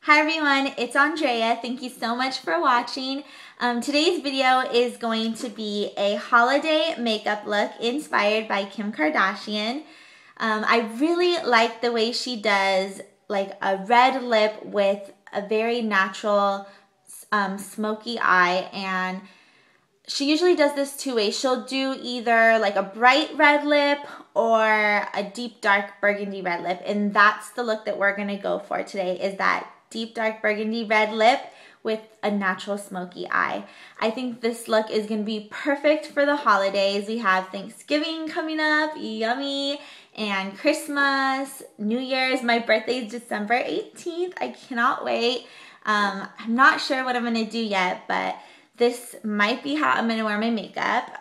Hi everyone, it's Andrea. Thank you so much for watching. Today's video is going to be a holiday makeup look inspired by Kim Kardashian. I really like the way she does like a red lip with a very natural smoky eye, and she usually does this two ways. She'll do either like a bright red lip or a deep dark burgundy red lip, and that's the look that we're gonna go for today, is that deep dark burgundy red lip with a natural smoky eye. I think this look is gonna be perfect for the holidays. We have Thanksgiving coming up, yummy, and Christmas, New Year's. My birthday is December 18th. I cannot wait. I'm not sure what I'm gonna do yet, but this might be how I'm gonna wear my makeup.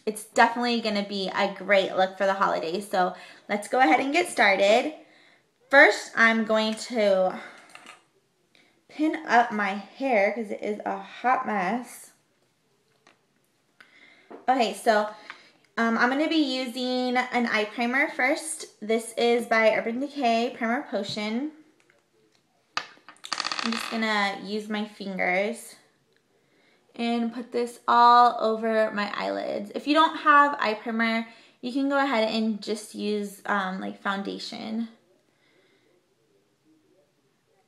It's definitely gonna be a great look for the holidays. So let's go ahead and get started. First, I'm going to pin up my hair because it is a hot mess. Okay, so I'm going to be using an eye primer first. This is by Urban Decay Primer Potion. I'm just going to use my fingers and put this all over my eyelids. If you don't have eye primer, you can go ahead and just use like foundation.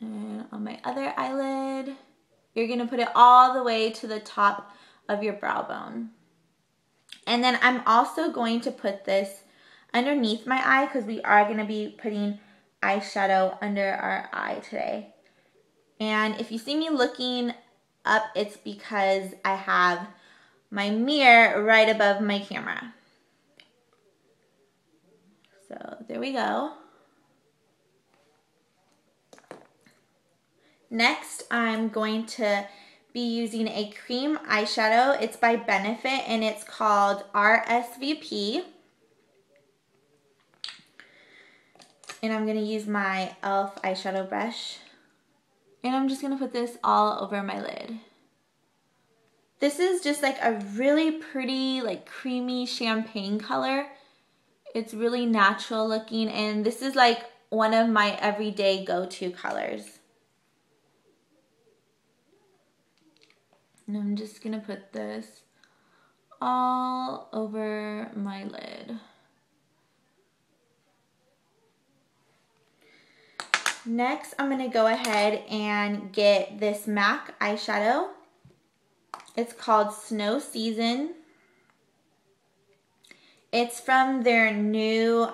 And on my other eyelid, you're gonna put it all the way to the top of your brow bone. And then I'm also going to put this underneath my eye because we are gonna be putting eyeshadow under our eye today. And if you see me looking up, it's because I have my mirror right above my camera. So there we go. Next, I'm going to be using a cream eyeshadow. It's by Benefit and it's called RSVP. And I'm going to use my e.l.f. eyeshadow brush. And I'm just going to put this all over my lid. This is just like a really pretty, like creamy champagne color. It's really natural looking, and this is like one of my everyday go-to colors. And I'm just gonna put this all over my lid. Next, I'm gonna go ahead and get this MAC eyeshadow. It's called Snow Season. It's from their new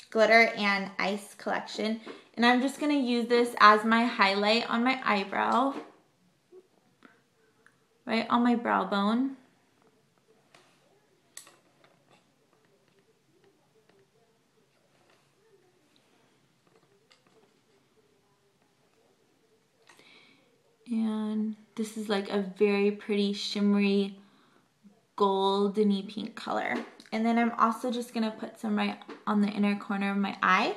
glitter and ice collection. And I'm just gonna use this as my highlight on my eyebrow. Right on my brow bone. And this is like a very pretty shimmery goldeny pink color. And then I'm also just gonna put some right on the inner corner of my eye.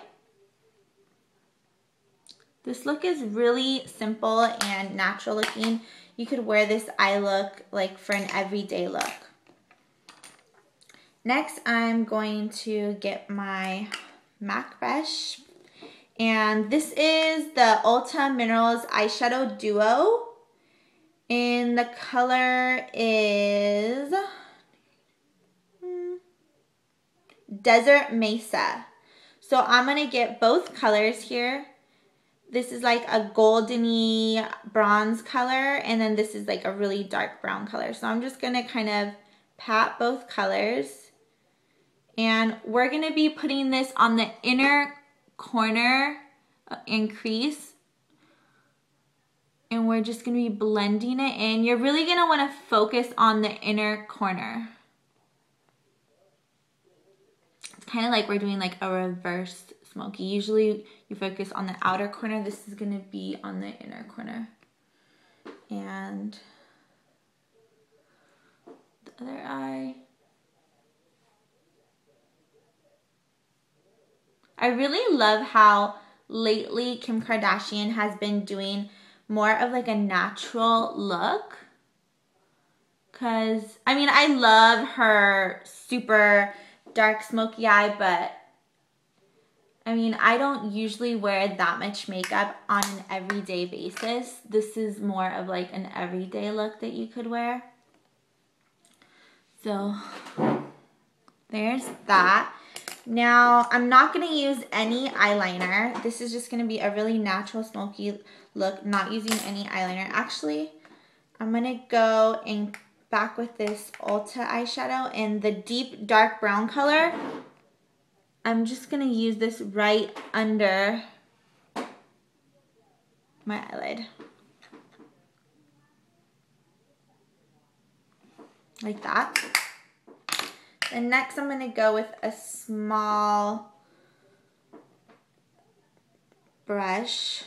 This look is really simple and natural looking. You could wear this eye look like for an everyday look. Next, I'm going to get my MAC brush. And this is the Ulta Minerals Eyeshadow Duo. And the color is Desert Mesa. So I'm going to get both colors here. This is like a goldeny bronze color, and then this is like a really dark brown color. So I'm just going to kind of pat both colors. And we're going to be putting this on the inner corner and crease. And we're just going to be blending it in. You're really going to want to focus on the inner corner. It's kind of like we're doing like a reverse smoky. Usually you focus on the outer corner. This is going to be on the inner corner. And the other eye. I really love how lately Kim Kardashian has been doing more of like a natural look. Cause I mean, I love her super dark smoky eye, but I mean, I don't usually wear that much makeup on an everyday basis. This is more of like an everyday look that you could wear. So there's that. Now, I'm not going to use any eyeliner. This is just going to be a really natural smoky look, not using any eyeliner. Actually, I'm going to go and back with this Ulta eyeshadow in the deep dark brown color. I'm just going to use this right under my eyelid. Like that. And next I'm going to go with a small brush.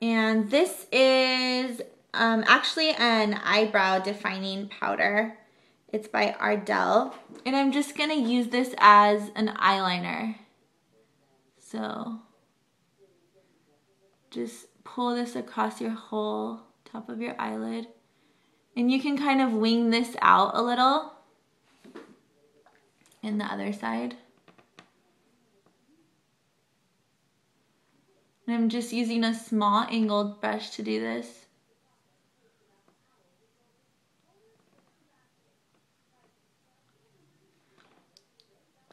And this is actually an eyebrow defining powder. It's by Ardell. And I'm just going to use this as an eyeliner. So just pull this across your whole top of your eyelid. And you can kind of wing this out a little in the other side. And I'm just using a small angled brush to do this.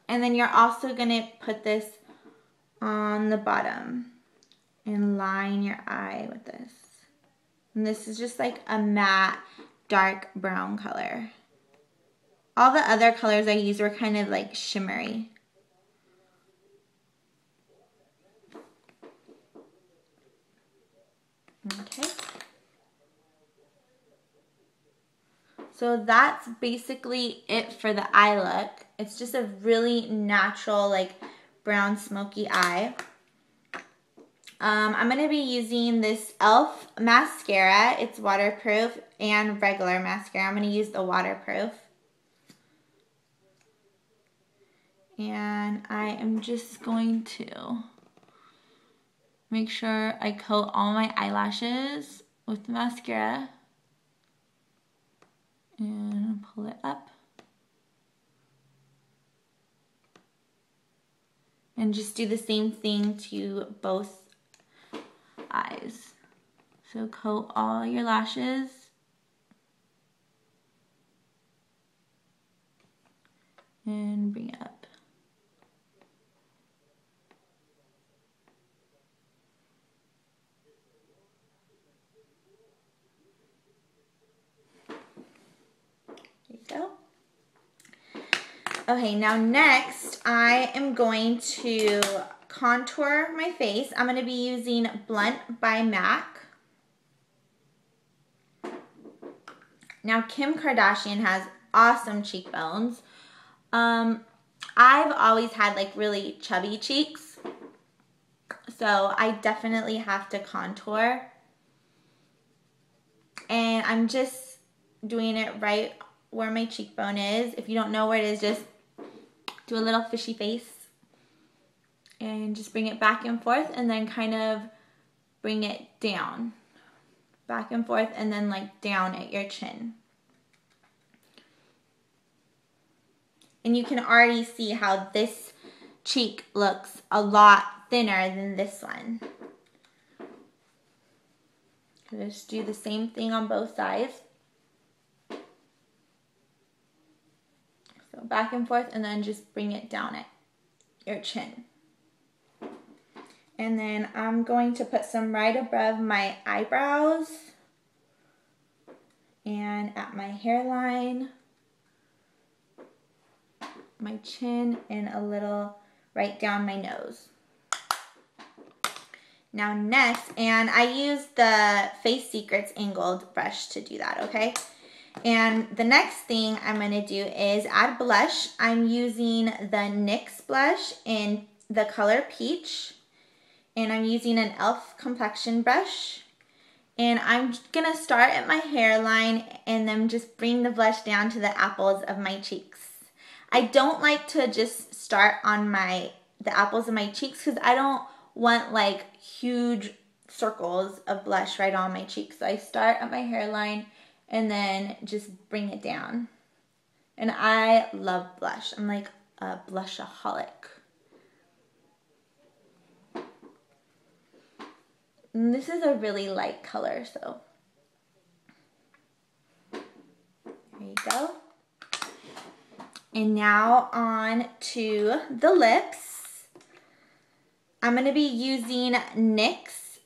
And then you're also going to put this on the bottom and line your eye with this. And this is just like a matte dark brown color. All the other colors I used were kind of like shimmery. Okay. So that's basically it for the eye look. It's just a really natural, like brown smoky eye. I'm going to be using this e.l.f. mascara. It's waterproof and regular mascara. I'm going to use the waterproof. And I am just going to make sure I coat all my eyelashes with the mascara. And pull it up. And just do the same thing to both eyes. So coat all your lashes. And bring it up. There you go. Okay, now next I am going to contour my face. I'm going to be using Blunt by MAC. Now Kim Kardashian has awesome cheekbones. I've always had like really chubby cheeks, so I definitely have to contour. And I'm just doing it right where my cheekbone is. If you don't know where it is, just do a little fishy face. And just bring it back and forth and then kind of bring it down. Back and forth and then like down at your chin. And you can already see how this cheek looks a lot thinner than this one. Just do the same thing on both sides. So back and forth and then just bring it down at your chin. And then I'm going to put some right above my eyebrows and at my hairline, my chin, and a little right down my nose. Now next, and I use the Face Secrets angled brush to do that, okay? And the next thing I'm going to do is add blush. I'm using the NYX blush in the color Peach. And I'm using an e.l.f. complexion brush. And I'm going to start at my hairline and then just bring the blush down to the apples of my cheeks. I don't like to just start on the apples of my cheeks because I don't want like huge circles of blush right on my cheeks. So I start at my hairline and then just bring it down. And I love blush. I'm like a blushaholic. And this is a really light color, so there you go. And now on to the lips. I'm going to be using NYX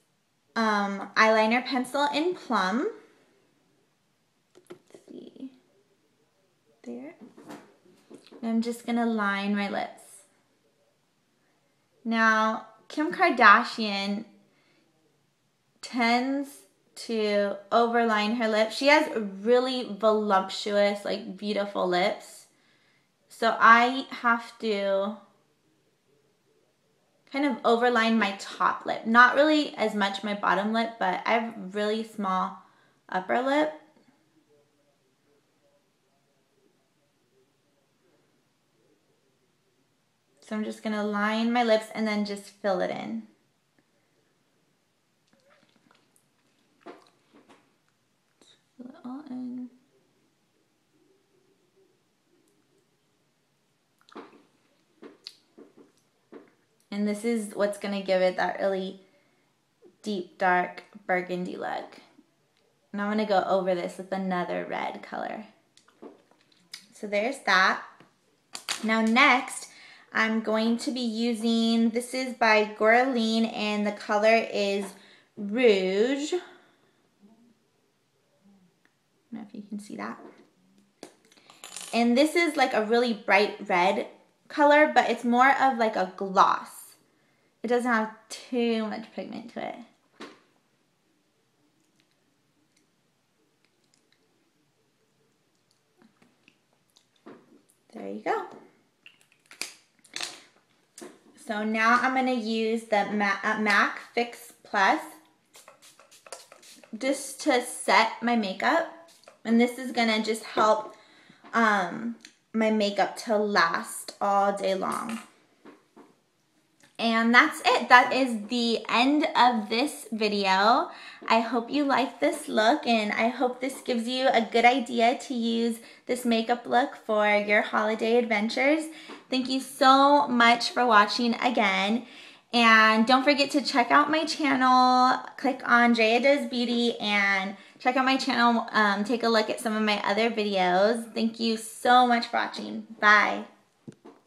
eyeliner pencil in Plum. Let's see. There. And I'm just going to line my lips. Now, Kim Kardashian tends to overline her lips. She has really voluptuous, like beautiful lips. So I have to kind of overline my top lip. Not really as much my bottom lip, but I have really small upper lip. So I'm just going to line my lips and then just fill it in. Fill it all in. And this is what's going to give it that really deep, dark burgundy look. And I'm going to go over this with another red color. So there's that. Now next, I'm going to be using, this is by Goraline, and the color is Rouge. I don't know if you can see that. And this is like a really bright red color, but it's more of like a gloss. It doesn't have too much pigment to it. There you go. So now I'm going to use the MAC Fix Plus just to set my makeup. And this is going to just help my makeup to last all day long. And that's it. That is the end of this video. I hope you like this look, and I hope this gives you a good idea to use this makeup look for your holiday adventures. Thank you so much for watching again. And don't forget to check out my channel. Click on Drea Does Beauty and check out my channel. Take a look at some of my other videos. Thank you so much for watching. Bye.